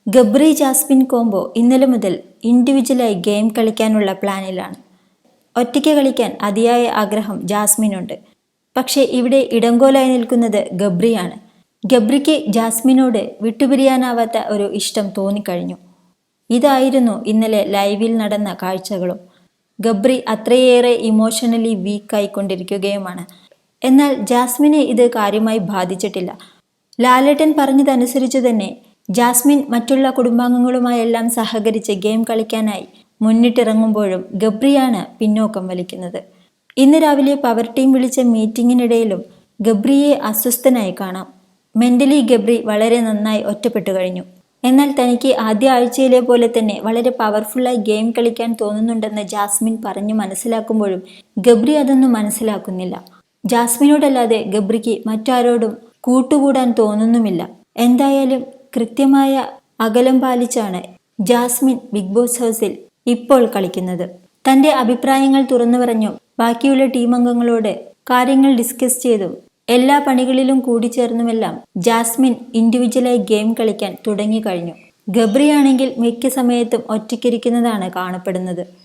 Gabri Jasmine combo ഇന്നലെ മുതൽ ഇൻഡിവിജ്വലായി game കളിക്കാനുള്ള പ്ലാനിലാണ്. ഒറ്റയ്ക്ക് കളിക്കാൻ അതിയായ ആഗ്രഹം ജാസ്മിനുണ്ട്. പക്ഷേ ഇവിടെ ഇടങ്കോലായി നിൽക്കുന്നത് ഗബ്രിയാണ്. ഗബ്രിക്ക് ജാസ്മിനോട് വിട്ടുപിരിയാനാവാത്ത ഒരു ഇഷ്ടം തോന്നിക്കഴിഞ്ഞു. ഇതായിരുന്നു ഇന്നലെ ലൈവിൽ നടന്ന കാഴ്ചകളും. ഗബ്രി അത്രയേറെ ഇമോഷണലി വീക്കായിക്കൊണ്ടിരിക്കുകയുമാണ്. എന്നാൽ ജാസ്മിനെ ഇത് കാര്യമായി ബാധിച്ചിട്ടില്ല. ലാലേട്ടൻ പറഞ്ഞതനുസരിച്ച് തന്നെ ജാസ്മിൻ മറ്റുള്ള കുടുംബാംഗങ്ങളുമായെല്ലാം സഹകരിച്ച് ഗെയിം കളിക്കാനായി മുന്നിട്ടിറങ്ങുമ്പോഴും ഗബ്രിയാണ് പിന്നോക്കം വലിക്കുന്നത്. ഇന്ന് രാവിലെ പവർ ടീം വിളിച്ച മീറ്റിംഗിനിടയിലും ഗബ്രിയെ അസ്വസ്ഥനായി കാണാം. മെന്റലി ഗബ്രി വളരെ നന്നായി ഒറ്റപ്പെട്ടു കഴിഞ്ഞു. എന്നാൽ തനിക്ക് ആദ്യ ആഴ്ചയിലെ പോലെ തന്നെ വളരെ പവർഫുള്ളായി ഗെയിം കളിക്കാൻ തോന്നുന്നുണ്ടെന്ന് ജാസ്മിൻ പറഞ്ഞു മനസ്സിലാക്കുമ്പോഴും ഗബ്രി അതൊന്നും മനസ്സിലാക്കുന്നില്ല. ജാസ്മിനോടല്ലാതെ ഗബ്രിക്ക് മറ്റാരോടും കൂട്ടുകൂടാൻ തോന്നുന്നുമില്ല. എന്തായാലും കൃത്യമായ അകലം പാലിച്ചാണ് ജാസ്മിൻ ബിഗ് ബോസ് ഹൗസിൽ ഇപ്പോൾ കളിക്കുന്നത്. തന്റെ അഭിപ്രായങ്ങൾ തുറന്നു പറഞ്ഞും ബാക്കിയുള്ള ടീമംഗങ്ങളോട് കാര്യങ്ങൾ ഡിസ്കസ് ചെയ്തും എല്ലാ പണികളിലും കൂടിച്ചേർന്നുമെല്ലാം ജാസ്മിൻ ഇൻഡിവിജ്വലായി ഗെയിം കളിക്കാൻ തുടങ്ങിക്കഴിഞ്ഞു. ഗബ്രിയാണെങ്കിൽ മിക്ക സമയത്തും ഒറ്റയ്ക്കിരിക്കുന്നതാണ് കാണപ്പെടുന്നത്.